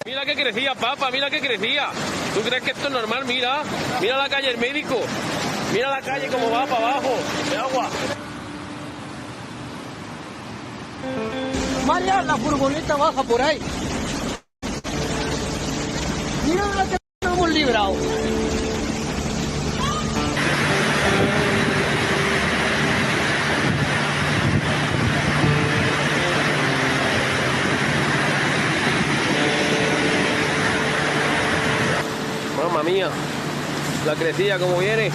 Mira que crecía, papa, mira que crecía. ¿Tú crees que esto es normal? Mira, mira la calle, el médico. Mira la calle como va para abajo, de agua. María, la furgoneta baja por ahí. Mira la que estamos librados. Mamma mía, la crecía como viene.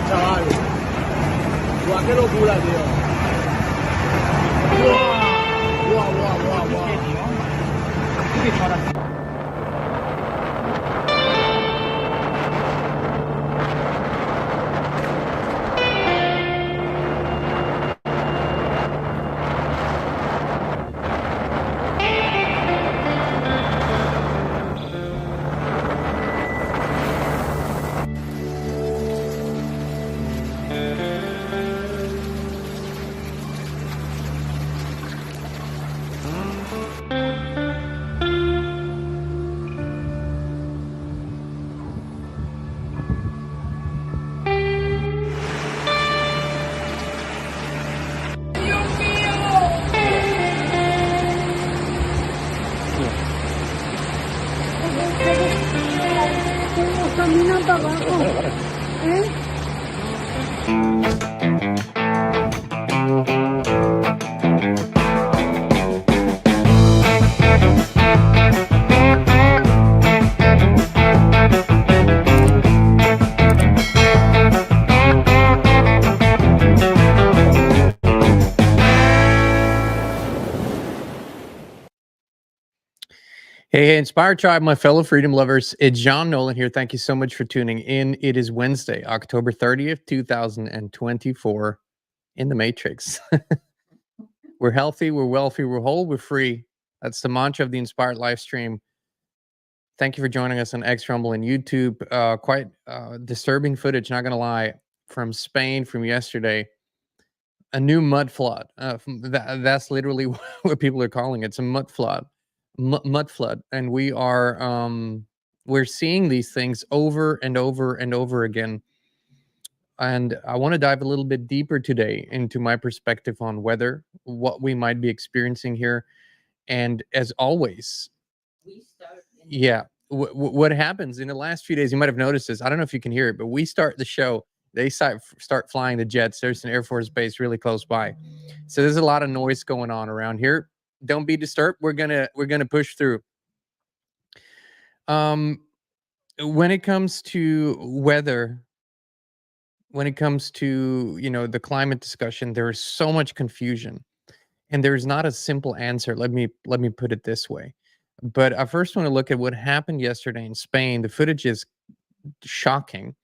Chaval, guau, qué locura, tío. Guau, guau, guau, guau, guau. Camina para abajo. ¿Eh? Hey, Inspired Tribe, my fellow freedom lovers. It's John Nolan here. Thank you so much for tuning in. It is Wednesday, October 30th, 2024 in the Matrix. We're healthy, we're wealthy, we're whole, we're free. That's the mantra of the Inspired live stream. Thank you for joining us on X Rumble and YouTube. Quite disturbing footage, not going to lie, from Spain from yesterday. A new mud flood. That's literally what people are calling it. It's a mud flood. Mud flood, and we're seeing these things over and over and over again. And I want to dive a little bit deeper today into my perspective on weather, what we might be experiencing here, and as always, what happens in the last few days. You might have noticed this. I don't know if you can hear it, but we start the show. They start flying the jets. There's an Air Force base really close by, so there's a lot of noise going on around here. Don't be disturbed. We're gonna push through. When it comes to weather, when it comes to the climate discussion, there is so much confusion, and there is not a simple answer. Let me put it this way. But I first want to look at what happened yesterday in Spain. The footage is shocking.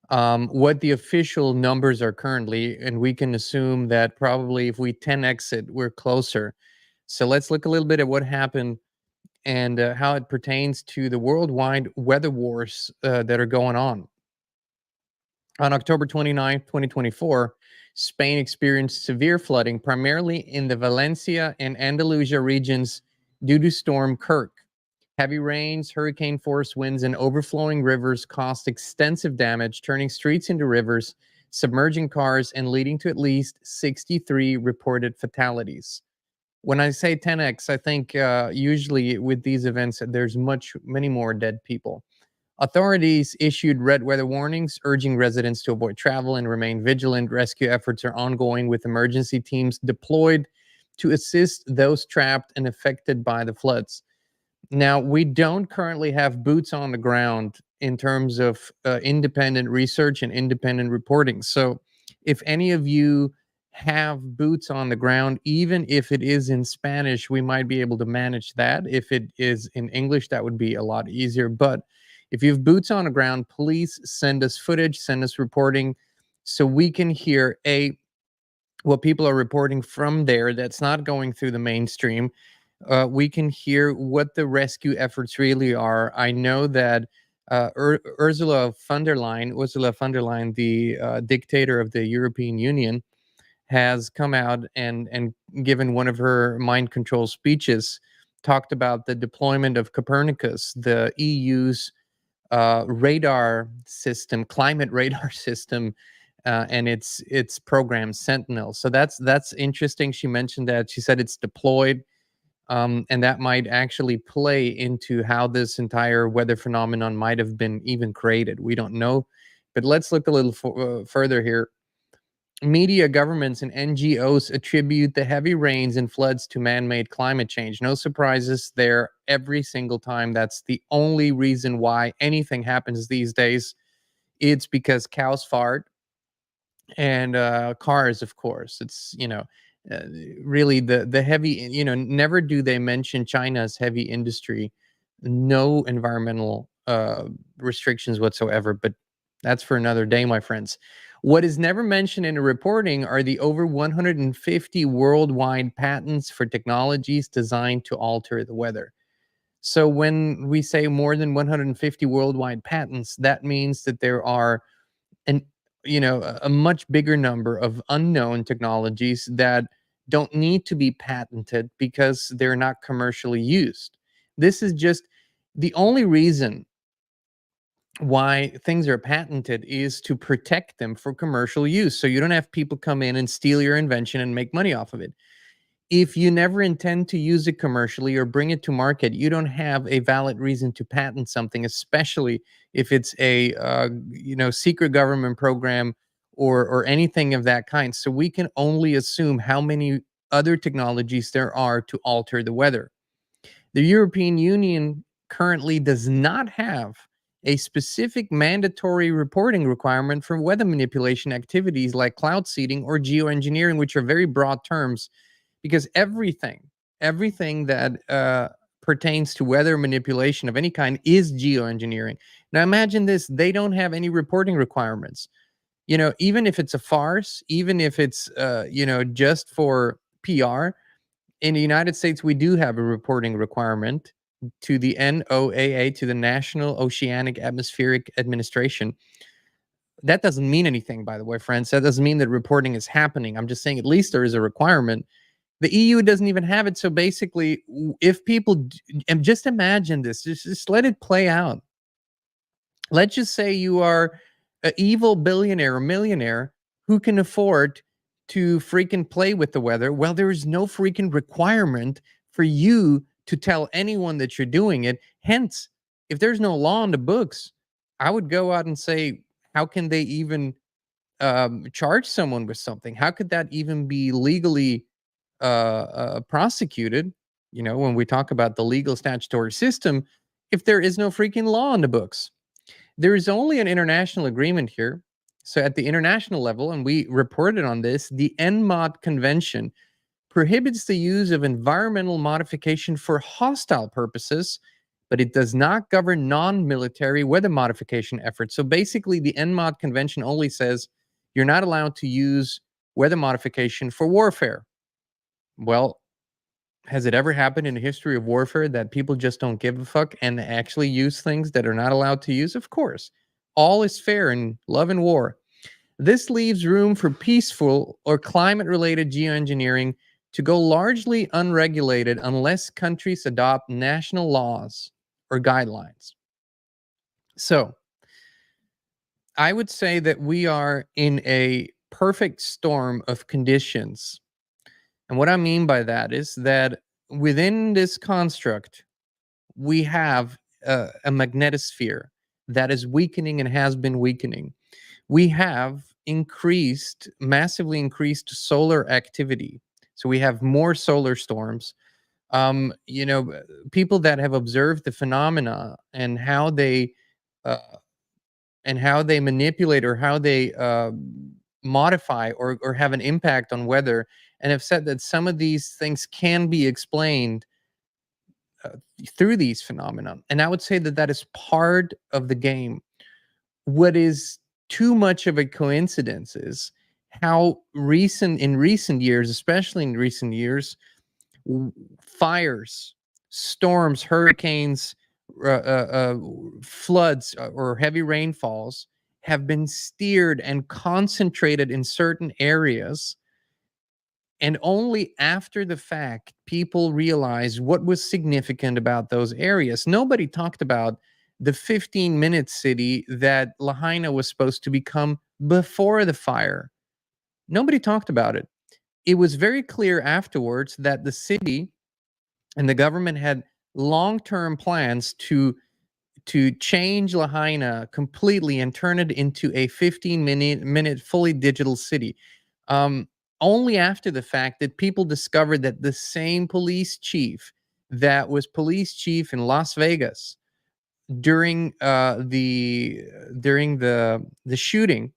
What the official numbers are currently, and we can assume that probably if we 10x it, we're closer. So let's look a little bit at what happened and how it pertains to the worldwide weather wars that are going on. On October 29th, 2024, Spain experienced severe flooding, primarily in the Valencia and Andalusia regions due to Storm Kirk. Heavy rains, hurricane-force winds, and overflowing rivers caused extensive damage, turning streets into rivers, submerging cars, and leading to at least 63 reported fatalities. When I say 10x, I think usually with these events, there's many more dead people. Authorities issued red weather warnings, urging residents to avoid travel and remain vigilant. Rescue efforts are ongoing, with emergency teams deployed to assist those trapped and affected by the floods. Now, we don't currently have boots on the ground in terms of independent research and independent reporting. So if any of you have boots on the ground, even if it is in Spanish, we might be able to manage that. If it is in English, that would be a lot easier. But if you have boots on the ground, please send us footage, send us reporting so we can hear what people are reporting from there that's not going through the mainstream. We can hear what the rescue efforts really are. I know that Ursula von der Leyen, the dictator of the European Union, has come out and given one of her mind control speeches, talked about the deployment of Copernicus, the EU's radar system, climate radar system, and its program Sentinel. So that's interesting. She mentioned that. She said it's deployed. And that might actually play into how this entire weather phenomenon might have been even created. We don't know. But let's look a little further here. Media, governments, and NGOs attribute the heavy rains and floods to man-made climate change. No surprises there every single time. That's the only reason why anything happens these days. It's because cows fart and cars, of course. It's, really the heavy, never do they mention China's heavy industry. No environmental restrictions whatsoever, but that's for another day, my friends. What is never mentioned in the reporting are the over 150 worldwide patents for technologies designed to alter the weather. So when we say more than 150 worldwide patents, that means that there are a much bigger number of unknown technologies that don't need to be patented because they're not commercially used. This is just the only reason why things are patented is to protect them for commercial use. So you don't have people come in and steal your invention and make money off of it. If you never intend to use it commercially or bring it to market, you don't have a valid reason to patent something, especially if it's a secret government program or anything of that kind. So we can only assume how many other technologies there are to alter the weather. The European Union currently does not have a specific mandatory reporting requirement for weather manipulation activities like cloud seeding or geoengineering, which are very broad terms, because everything that pertains to weather manipulation of any kind is geoengineering. Now imagine this, they don't have any reporting requirements. Even if it's a farce, even if it's just for PR, in the United States we do have a reporting requirement to the NOAA, to the National Oceanic Atmospheric Administration. That doesn't mean anything, by the way, friends. That doesn't mean that reporting is happening. I'm just saying at least there is a requirement. The EU doesn't even have it. So basically, if people, and just imagine this, just let it play out. Let's just say you are an evil billionaire or millionaire who can afford to freaking play with the weather. Well, there is no freaking requirement for you to tell anyone that you're doing it. Hence, if there's no law in the books, I would go out and say, how can they even charge someone with something? How could that even be legally prosecuted? When we talk about the legal statutory system, if there is no freaking law in the books. There is only an international agreement here. So at the international level, and we reported on this, the NMOD Convention prohibits the use of environmental modification for hostile purposes, but it does not govern non-military weather modification efforts. So basically, the NMOD Convention only says you're not allowed to use weather modification for warfare. Well, has it ever happened in the history of warfare that people just don't give a fuck and actually use things that are not allowed to use? Of course. All is fair in love and war. This leaves room for peaceful or climate-related geoengineering to go largely unregulated unless countries adopt national laws or guidelines. So, I would say that we are in a perfect storm of conditions. And what I mean by that is that within this construct, we have a magnetosphere that is weakening and has been weakening. We have massively increased solar activity. So we have more solar storms. You know, people that have observed the phenomena and how they manipulate or how they modify or have an impact on weather, and have said that some of these things can be explained through these phenomena. And I would say that that is part of the game. What is too much of a coincidence is how in recent years, especially in recent years, fires, storms, hurricanes, floods, or heavy rainfalls have been steered and concentrated in certain areas. And only after the fact, people realized what was significant about those areas. Nobody talked about the 15-minute city that Lahaina was supposed to become before the fire. Nobody talked about it. It was very clear afterwards that the city and the government had long-term plans to change Lahaina completely and turn it into a 15-minute fully digital city. Only after the fact that people discovered that the same police chief that was police chief in Las Vegas during the shooting,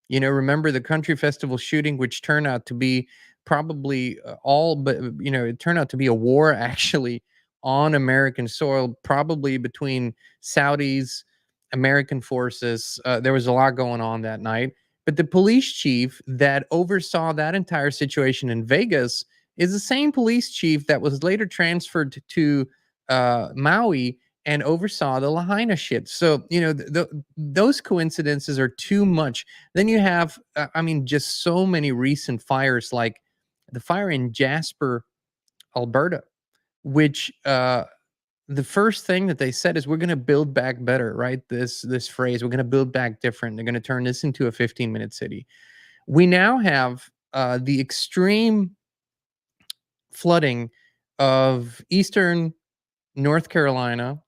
you know, remember the country festival shooting, which turned out to be probably it turned out to be a war actually on American soil, probably between Saudis, American forces. There was a lot going on that night. But the police chief that oversaw that entire situation in Vegas is the same police chief that was later transferred to Maui and oversaw the Lahaina shit. So, you know, those coincidences are too much. Then you have, just so many recent fires, like the fire in Jasper, Alberta, which the first thing that they said is, we're going to build back better, right? This phrase, we're going to build back different. They're going to turn this into a 15-minute city. We now have the extreme flooding of Western North Carolina,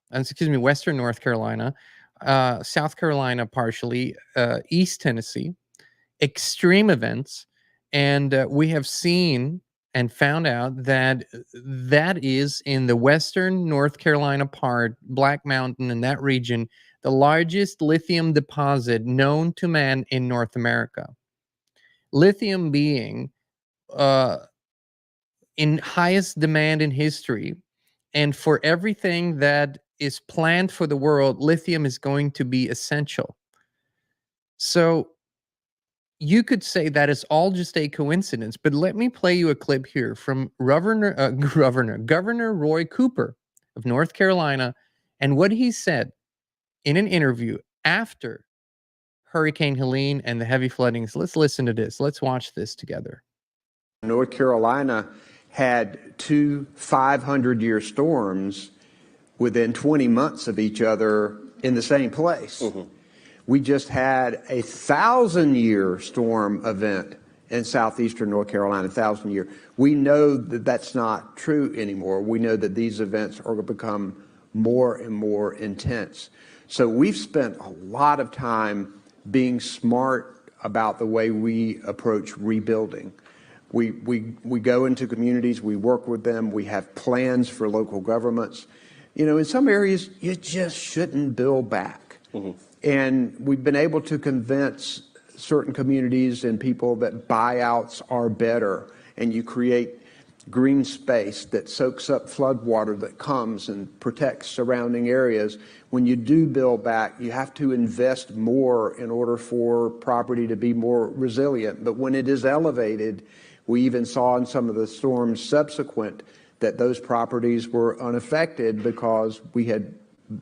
South Carolina partially, East Tennessee, extreme events. And we have seen and found out that that is in the Western North Carolina part, Black Mountain, in that region, the largest lithium deposit known to man in North America. Lithium being in highest demand in history. And for everything that is planned for the world, lithium is going to be essential. So you could say that is all just a coincidence, but let me play you a clip here from Governor Roy Cooper of North Carolina, and what he said in an interview after Hurricane Helene and the heavy floodings. Let's listen to this. Let's watch this together. North Carolina had two 500-year storms within 20 months of each other in the same place. Mm-hmm. We just had a 1,000-year storm event in southeastern North Carolina, 1,000-year. We know that that's not true anymore. We know that these events are going to become more and more intense. So we've spent a lot of time being smart about the way we approach rebuilding. We go into communities, we work with them, we have plans for local governments. You know, in some areas, you just shouldn't build back. Mm-hmm. And we've been able to convince certain communities and people that buyouts are better, and you create green space that soaks up flood water that comes and protects surrounding areas. When you do build back, you have to invest more in order for property to be more resilient. But when it is elevated, we even saw in some of the storms subsequent that those properties were unaffected because we had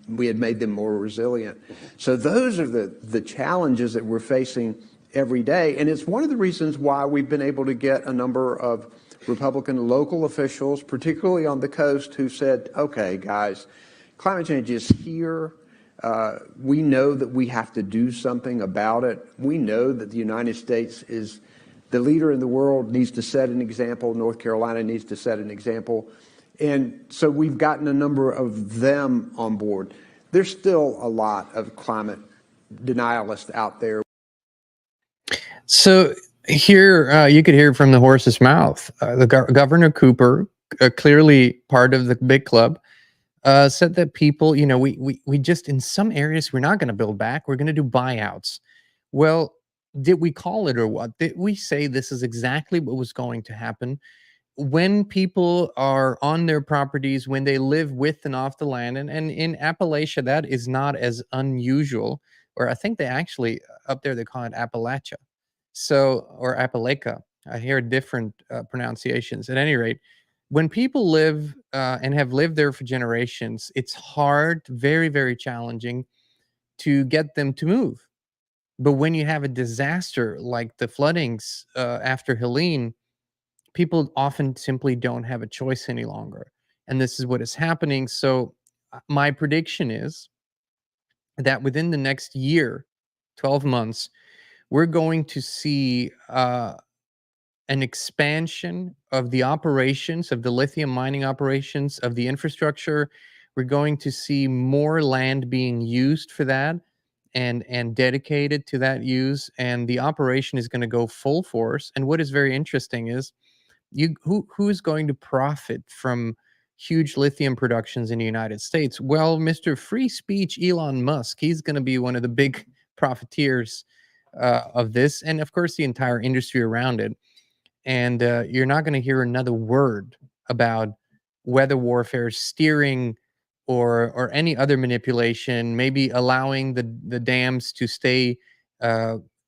made them more resilient. So those are the challenges that we're facing every day. And it's one of the reasons why we've been able to get a number of Republican local officials, particularly on the coast, who said, okay, guys, climate change is here. We know that we have to do something about it. We know that the United States is the leader in the world, needs to set an example. North Carolina needs to set an example. And so we've gotten a number of them on board. There's still a lot of climate denialists out there. So here, you could hear from the horse's mouth. Governor Cooper, clearly part of the big club, said that people, you know, we just, in some areas, we're not going to build back. We're going to do buyouts. Well, did we call it or what? Did we say this is exactly what was going to happen? When people are on their properties, when they live with and off the land, and in Appalachia, that is not as unusual, or I think they actually, up there, they call it Appalachia. So, or Appalachia. I hear different pronunciations. At any rate, when people live and have lived there for generations, it's hard, very, very challenging to get them to move. But when you have a disaster like the floodings after Helene, people often simply don't have a choice any longer. And this is what is happening. So my prediction is that within the next year, 12 months, we're going to see an expansion of the operations, of the lithium mining operations, of the infrastructure. We're going to see more land being used for that and dedicated to that use. And the operation is going to go full force. And what is very interesting is who's going to profit from huge lithium productions in the United States? Well, Mr. Free Speech Elon Musk, he's going to be one of the big profiteers of this, and of course the entire industry around it. And you're not going to hear another word about weather warfare, steering, or any other manipulation, maybe allowing the dams to stay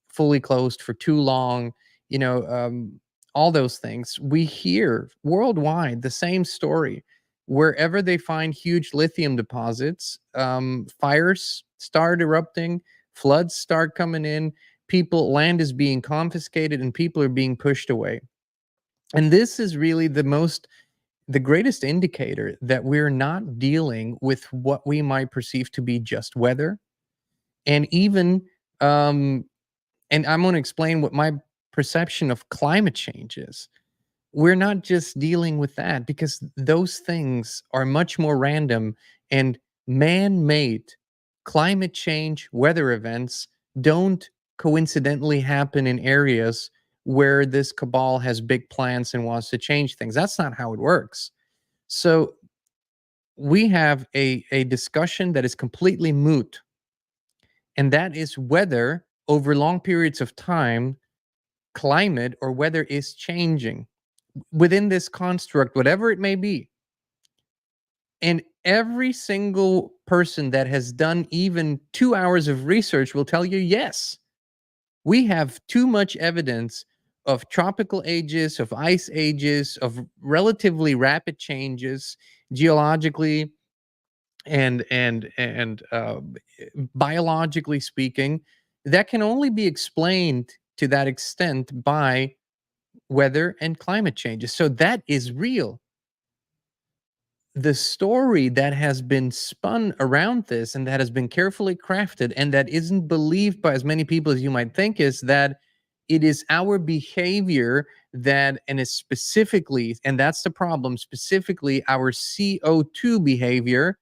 fully closed for too long, you know, all those things. We hear worldwide the same story. Wherever they find huge lithium deposits, fires start erupting, floods start coming in, land is being confiscated, and people are being pushed away. And this is really the greatest indicator that we're not dealing with what we might perceive to be just weather. And even, and I'm going to explain what my perception of climate change is. We're not just dealing with that, because those things are much more random, and man-made climate change weather events don't coincidentally happen in areas where this cabal has big plans and wants to change things. That's not how it works. So we have a discussion that is completely moot, and that is whether over long periods of time, climate or weather is changing within this construct, whatever it may be. And every single person that has done even 2 hours of research will tell you, yes, we have too much evidence of tropical ages, of ice ages, of relatively rapid changes geologically and biologically speaking, that can only be explained to that extent by weather and climate changes. So that is real. The story that has been spun around this and that has been carefully crafted and that isn't believed by as many people as you might think is that it is our behavior that, and is specifically, and that's the problem, specifically our CO2 behavior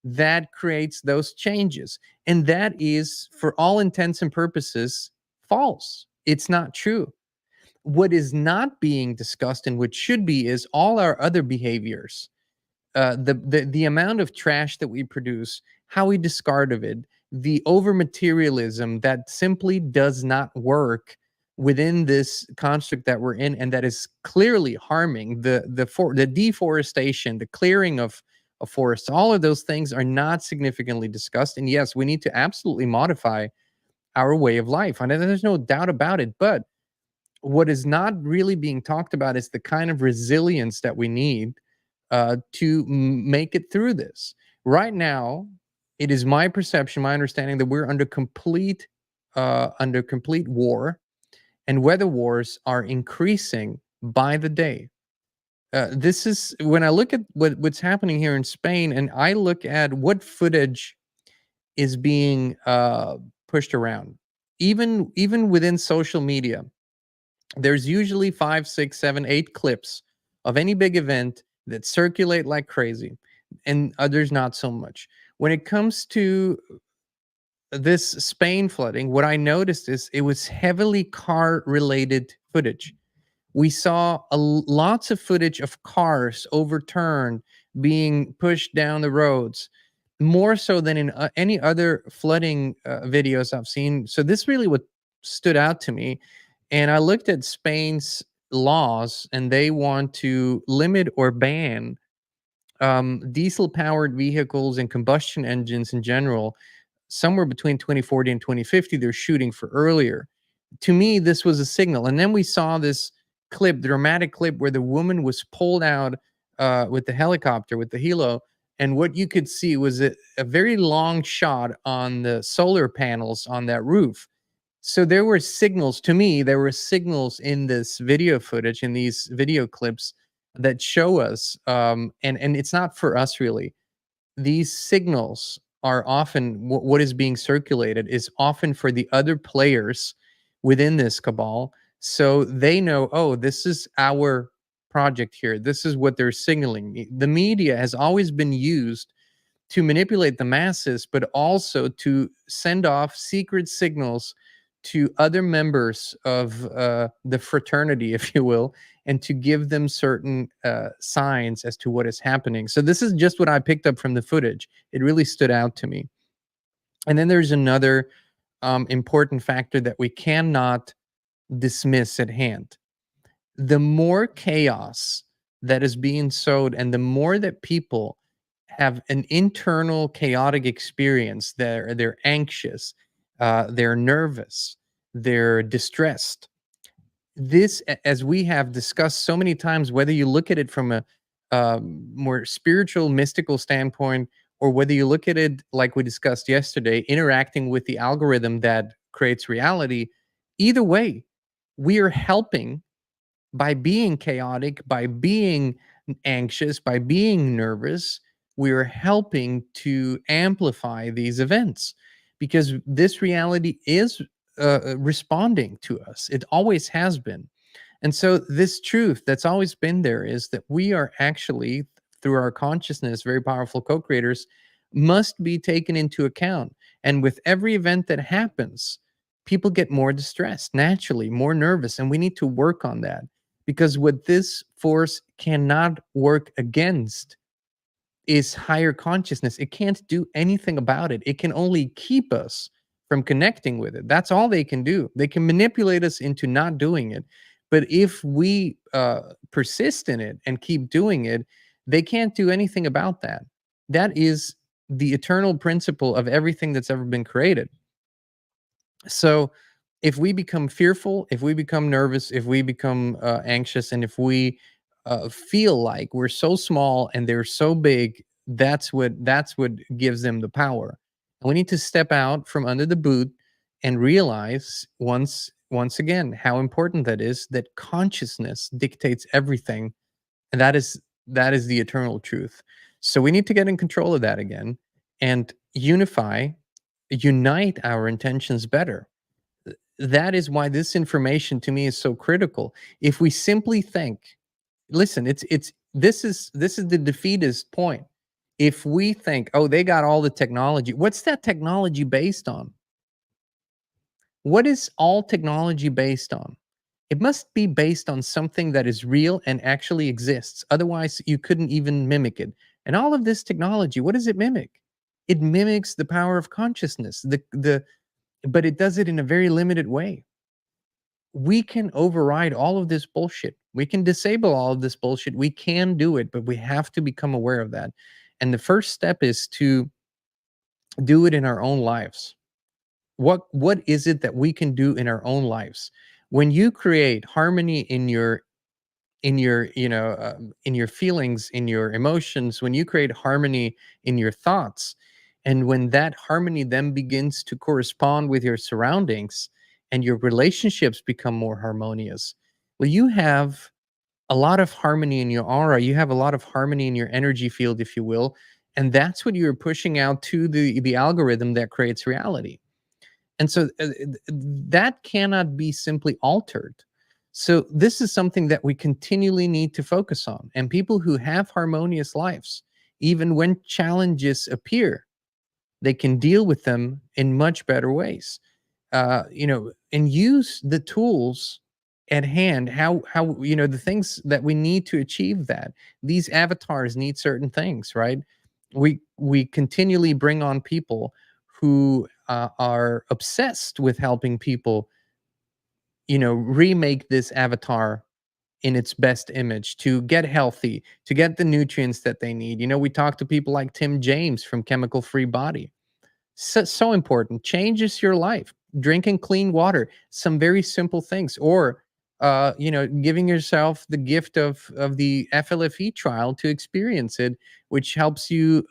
that creates those changes. And that is, for all intents and purposes, false. It's not true. What is not being discussed and what should be is all our other behaviors. The amount of trash that we produce, how we discard of it, the over materialism that simply does not work within this construct that we're in, and that is clearly harming the deforestation, the clearing of forests. All of those things are not significantly discussed. And yes, we need to absolutely modify our way of life, and there's no doubt about it. But what is not really being talked about is the kind of resilience that we need to make it through this. Right now, it is my perception, my understanding that we're under complete war. and weather wars are increasing by the day. This is when I look at what's happening here in Spain, and I look at what footage is being pushed around. Even within social media, there's usually 5, 6, 7, 8 clips of any big event that circulate like crazy, and others not so much. When it comes to this Spain flooding, what I noticed is it was heavily car-related footage. We saw lots of footage of cars overturned, being pushed down the roads, more so than in any other flooding videos I've seen. So this really what stood out to me. And I looked at Spain's laws, and they want to limit or ban diesel-powered vehicles and combustion engines in general. Somewhere between 2040 and 2050, they're shooting for earlier. To me, this was a signal. And then we saw this clip, dramatic clip, where the woman was pulled out with the helicopter, with the helo, and what you could see was a very long shot on the solar panels on that roof. So there were signals, to me, there were signals in this video footage, in these video clips that show us, and it's not for us really. These signals are often what is being circulated is often for the other players within this cabal, so they know, oh, this is our project here. This is what they're signaling. The media has always been used to manipulate the masses, but also to send off secret signals to other members of the fraternity, if you will, and to give them certain signs as to what is happening. So this is just what I picked up from the footage. It really stood out to me. And then there's another important factor that we cannot dismiss at hand. The more chaos that is being sowed, and the more that people have an internal chaotic experience, they're anxious, they're nervous, they're distressed. This, as we have discussed so many times, whether you look at it from a more spiritual, mystical standpoint, or whether you look at it like we discussed yesterday, interacting with the algorithm that creates reality, either way, we are helping by being chaotic, by being anxious, by being nervous. We are helping to amplify these events because this reality is responding to us. It always has been. And so this truth that's always been there is that we are actually, through our consciousness, very powerful co-creators, must be taken into account. And with every event that happens, people get more distressed, naturally, more nervous, and we need to work on that. Because what this force cannot work against is higher consciousness. It can't do anything about it. It can only keep us from connecting with it. That's all they can do. They can manipulate us into not doing it. But if we persist in it and keep doing it, they can't do anything about that. That is the eternal principle of everything that's ever been created. So if we become fearful, if we become nervous, if we become anxious, and if we feel like we're so small and they're so big, that's what gives them the power. And we need to step out from under the boot and realize once again how important that is, that consciousness dictates everything, and that is the eternal truth. So we need to get in control of that again and unite our intentions better. That is why this information to me is so critical. If we simply think, listen, this is the defeatist point. If we think, oh, they got all the technology, what's that technology based on? What is all technology based on? It must be based on something that is real and actually exists. Otherwise, you couldn't even mimic it. And all of this technology, what does it mimic? It mimics the power of consciousness, but it does it in a very limited way. We can override all of this bullshit. We can disable all of this bullshit. We can do it, but we have to become aware of that. And the first step is to do it in our own lives. What is it that we can do in our own lives? When you create harmony in your in your feelings, in your emotions, when you create harmony in your thoughts, and when that harmony then begins to correspond with your surroundings, and your relationships become more harmonious. Well, you have a lot of harmony in your aura. You have a lot of harmony in your energy field, if you will. And that's what you're pushing out to the algorithm that creates reality. And so that cannot be simply altered. So this is something that we continually need to focus on. And people who have harmonious lives, even when challenges appear, they can deal with them in much better ways. And use the tools at hand. How the things that we need to achieve that. These avatars need certain things, right? We continually bring on people who are obsessed with helping people, remake this avatar in its best image, to get healthy, to get the nutrients that they need. We talk to people like Tim James from Chemical Free Body. So important. Changes your life. Drinking clean water, some very simple things, or giving yourself the gift of the FLFE trial to experience it, which helps you,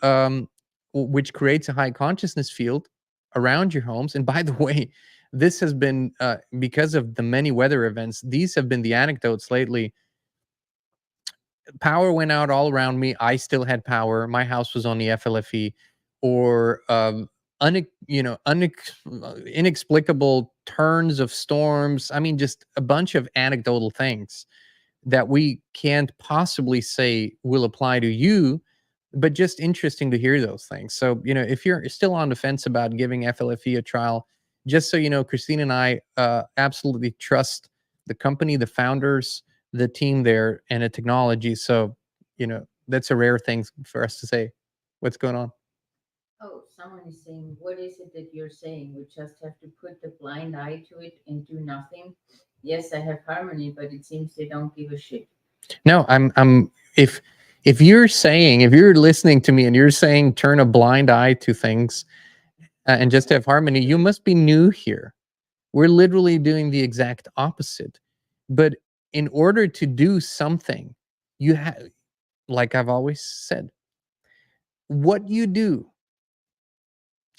which creates a high consciousness field around your homes. And by the way, this has been because of the many weather events. These have been the anecdotes lately. Power went out all around me. I still had power. My house was on the FLFE, or inexplicable turns of storms. I mean, just a bunch of anecdotal things that we can't possibly say will apply to you, but just interesting to hear those things. So, if you're still on the fence about giving FLFE a trial, just so you know, Christine and I absolutely trust the company, the founders, the team there, and the technology. So, that's a rare thing for us to say. What's going on? Oh, someone is saying, what is it that you're saying? We just have to put the blind eye to it and do nothing? Yes, I have harmony, but it seems they don't give a shit. No, if you're saying, if you're listening to me and you're saying turn a blind eye to things and just have harmony, you must be new here. We're literally doing the exact opposite. But in order to do something, you have, like I've always said, what you do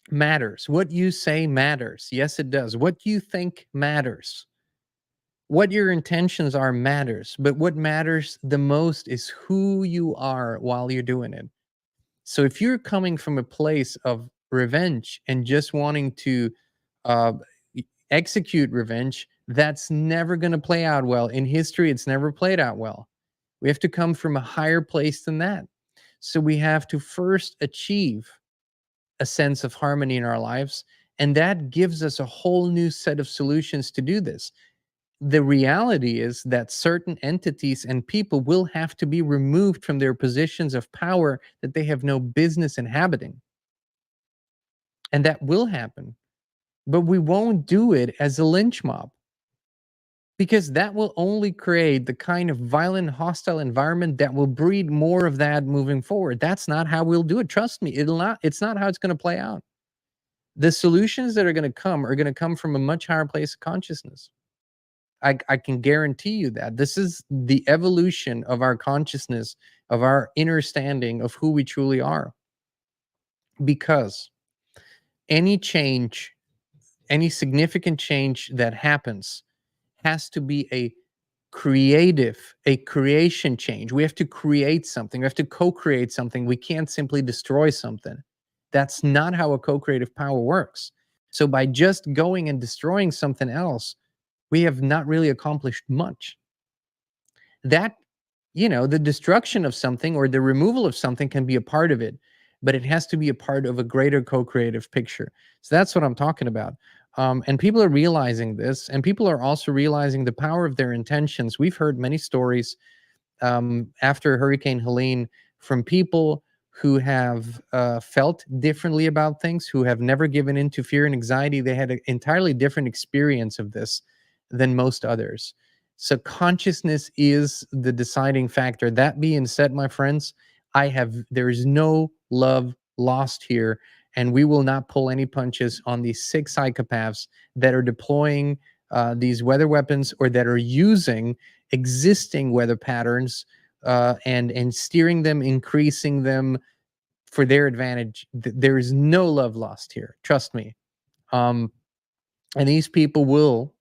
matters. What you say matters. Yes, it does. What you think matters. What your intentions are matters. But what matters the most is who you are while you're doing it. So if you're coming from a place of revenge and just wanting to uh, execute revenge, that's never going to play out well. In history, it's never played out well. We have to come from a higher place than that. So we have to first achieve a sense of harmony in our lives, and that gives us a whole new set of solutions to do this. The reality is that certain entities and people will have to be removed from their positions of power that they have no business inhabiting. And that will happen. But we won't do it as a lynch mob, because that will only create the kind of violent, hostile environment that will breed more of that moving forward. That's not how we'll do it. Trust me, it's not how it's going to play out. The solutions that are going to come from a much higher place of consciousness. I can guarantee you that. This is the evolution of our consciousness, of our understanding of who we truly are. Because any change, any significant change that happens has to be a creation change. We have to create something. We have to co-create something. We can't simply destroy something. That's not how a co-creative power works. So by just going and destroying something else, we have not really accomplished much. That, the destruction of something or the removal of something can be a part of it, but it has to be a part of a greater co-creative picture. So that's what I'm talking about. And people are realizing this, and people are also realizing the power of their intentions. We've heard many stories after Hurricane Helene from people who have felt differently about things, who have never given in to fear and anxiety. They had an entirely different experience of this than most others. So consciousness is the deciding factor. That being said, my friends, there is no love lost here, and we will not pull any punches on these 6 psychopaths that are deploying these weather weapons, or that are using existing weather patterns and steering them, increasing them for their advantage. There is no love lost here. Trust me. And these people will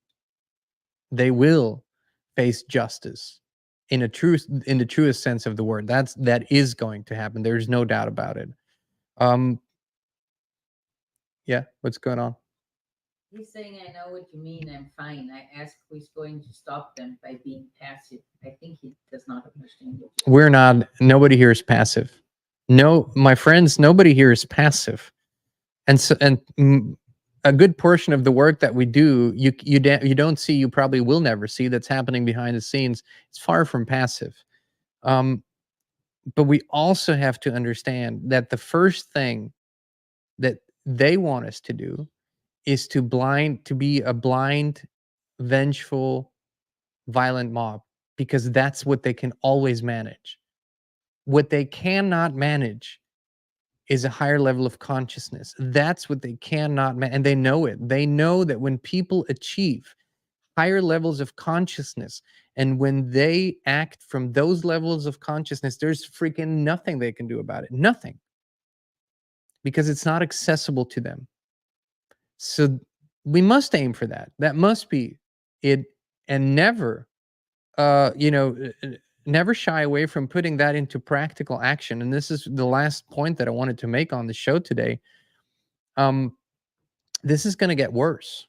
face justice in the truest sense of the word. That is going to happen. There's no doubt about it. Yeah, what's going on? He's saying, I know what you mean, I'm fine. I asked who's going to stop them by being passive. I think he does not understand it. We're not, nobody here is passive. No, my friends, nobody here is passive. And so, a good portion of the work that we do, you don't see, you probably will never see, that's happening behind the scenes. It's far from passive. But we also have to understand that the first thing that they want us to do is to be a blind, vengeful, violent mob, because that's what they can always manage. What they cannot manage is a higher level of consciousness. That's what they cannot manage, and they know it. They know that when people achieve higher levels of consciousness, and when they act from those levels of consciousness, there's freaking nothing they can do about it. Nothing. Because it's not accessible to them. So we must aim for that. That must be it, and never, never shy away from putting that into practical action. And this is the last point that I wanted to make on the show today. This is going to get worse.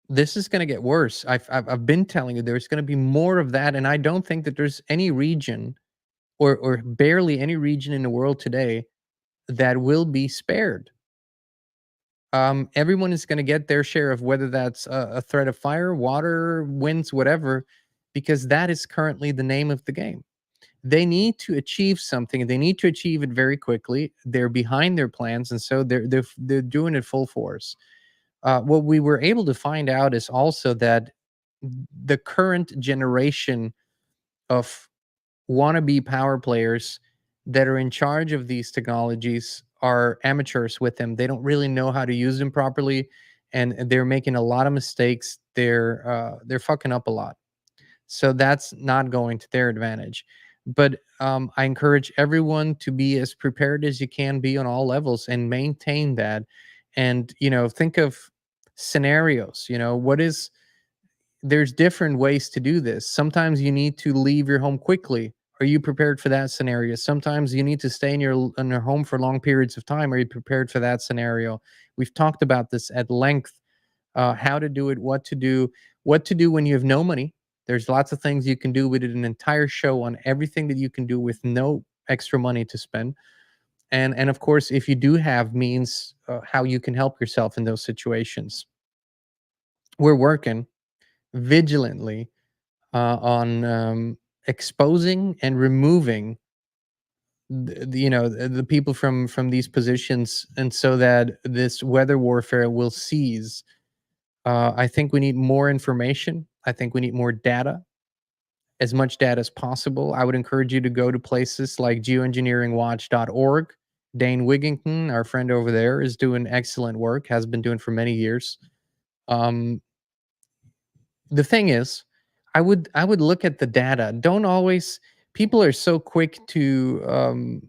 This is going to get worse. I've been telling you there's going to be more of that, and I don't think that there's any region, or barely any region in the world today, that will be spared. Everyone is going to get their share of, whether that's a threat of fire, water, winds, whatever, because that is currently the name of the game. They need to achieve something, and they need to achieve it very quickly. They're behind their plans, and so they're doing it full force. What we were able to find out is also that the current generation of wannabe power players that are in charge of these technologies are amateurs with them. They don't really know how to use them properly, and they're making a lot of mistakes. They're fucking up a lot. So that's not going to their advantage. But I encourage everyone to be as prepared as you can be on all levels, and maintain that. And, think of scenarios. There's different ways to do this. Sometimes you need to leave your home quickly. Are you prepared for that scenario? Sometimes you need to stay in your home for long periods of time. Are you prepared for that scenario? We've talked about this at length, how to do it, what to do when you have no money. There's lots of things you can do. We did an entire show on everything that you can do with no extra money to spend. And of course, if you do have means, how you can help yourself in those situations. We're working vigilantly on exposing and removing the people from these positions, and so that this weather warfare will cease. I think we need more information. I think we need more data, as much data as possible. I would encourage you to go to places like geoengineeringwatch.org. Dane Wigington, our friend over there, is doing excellent work, has been doing for many years. The thing is, I would look at the data. Don't always, people are so quick to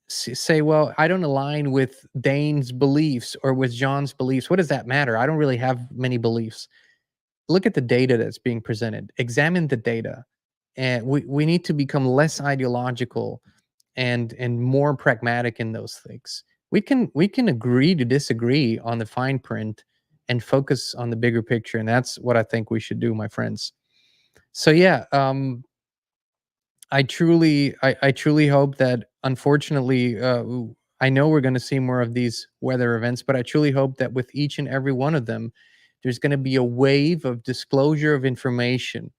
say, well, I don't align with Dane's beliefs or with John's beliefs. What does that matter? I don't really have many beliefs. Look at the data that's being presented. Examine the data. And we need to become less ideological and more pragmatic in those things. We can agree to disagree on the fine print and focus on the bigger picture, and that's what I think we should do, my friends. So yeah, I truly hope that, unfortunately, I know we're going to see more of these weather events, but I truly hope that with each and every one of them, there's going to be a wave of disclosure of information.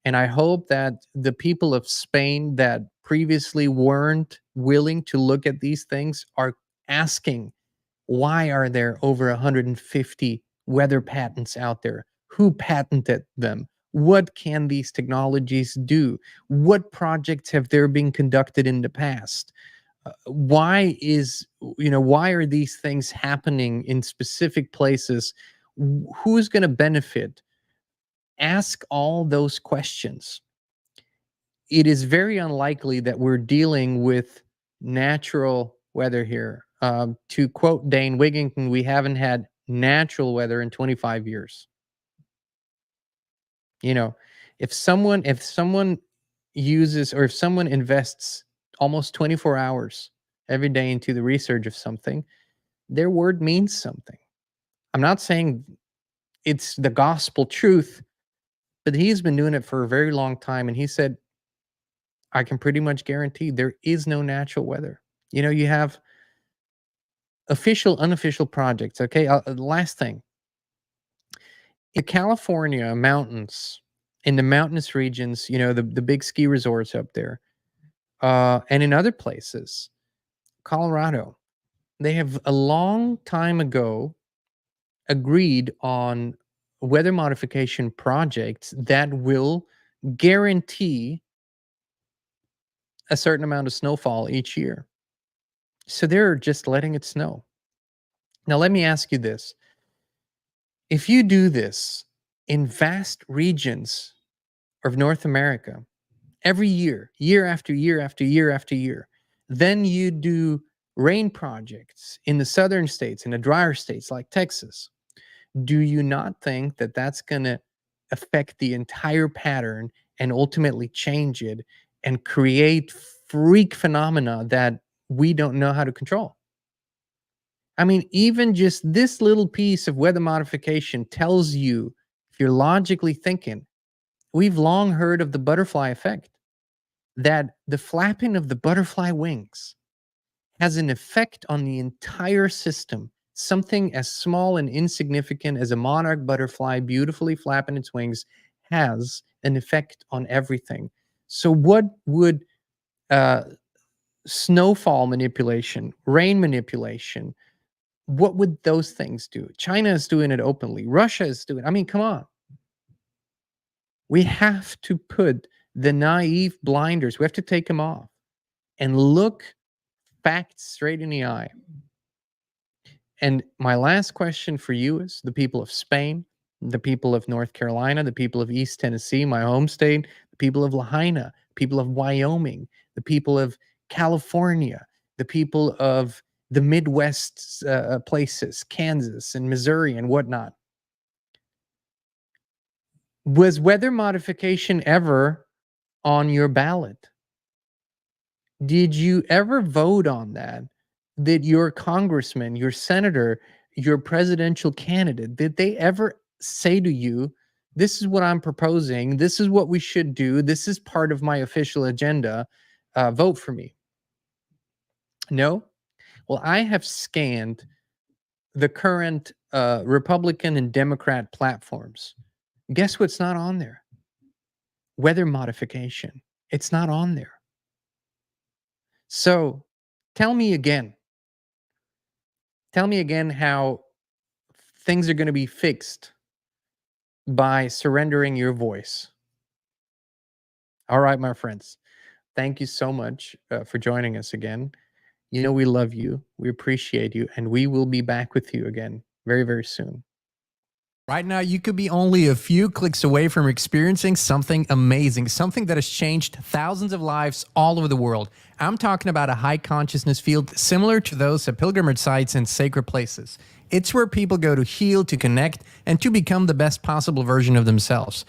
And I hope that the people of Spain that previously weren't willing to look at these things are asking, why are there over 150 weather patents out there? Who patented them? What can these technologies do? What projects have there been conducted in the past? Why are these things happening in specific places? Who's going to benefit? Ask all those questions. It is very unlikely that we're dealing with natural weather here. To quote Dane Wigington, we haven't had natural weather in 25 years. You know, if someone uses, or if someone invests almost 24 hours every day into the research of something, their word means something. I'm not saying it's the gospel truth, but he's been doing it for a very long time. And he said, I can pretty much guarantee there is no natural weather. You know, you have official, unofficial projects. Okay. Last thing, in California mountains, in the mountainous regions, you know, the big ski resorts up there, and in other places, Colorado, they have a long time ago agreed on weather modification projects that will guarantee a certain amount of snowfall each year. So they're just letting it snow. Now, let me ask you this. If you do this in vast regions of North America, every year, year after year after year after year, then you do rain projects in the southern states, in the drier states like Texas, do you not think that that's going to affect the entire pattern and ultimately change it and create freak phenomena that we don't know how to control? I mean, even just this little piece of weather modification tells you, if you're logically thinking, we've long heard of the butterfly effect, that the flapping of the butterfly wings has an effect on the entire system. Something as small and insignificant as a monarch butterfly beautifully flapping its wings has an effect on everything. So what would snowfall manipulation, rain manipulation, what would those things do? China is doing it openly. Russia is doing it. I mean, come on. We have to put the naive blinders, we have to take them off and look facts straight in the eye. And my last question for you is the people of Spain, the people of North Carolina, the people of East Tennessee, my home state, the people of Lahaina, people of Wyoming, the people of California, the people of the Midwest places, Kansas and Missouri and whatnot. Was weather modification ever on your ballot? Did you ever vote on that? Did your congressman, your senator, your presidential candidate, did they ever say to you, this is what I'm proposing, this is what we should do, this is part of my official agenda, vote for me? No? Well, I have scanned the current Republican and Democrat platforms. Guess what's not on there? Weather modification. It's not on there. So tell me again. Tell me again how things are going to be fixed by surrendering your voice. All right, my friends. Thank you so much for joining us again. You know, we love you. We appreciate you. And we will be back with you again very, very soon. Right now, you could be only a few clicks away from experiencing something amazing, something that has changed thousands of lives all over the world. I'm talking about a high consciousness field similar to those at pilgrimage sites and sacred places. It's where people go to heal, to connect, and to become the best possible version of themselves.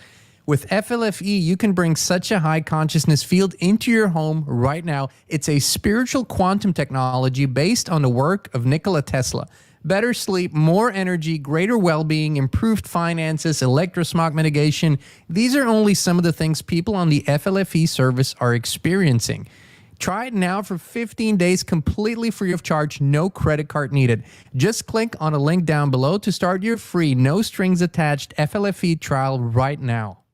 With FLFE, you can bring such a high consciousness field into your home right now. It's a spiritual quantum technology based on the work of Nikola Tesla. Better sleep, more energy, greater well-being, improved finances, electrosmog mitigation. These are only some of the things people on the FLFE service are experiencing. Try it now for 15 days completely free of charge, no credit card needed. Just click on a link down below to start your free, no strings attached FLFE trial right now.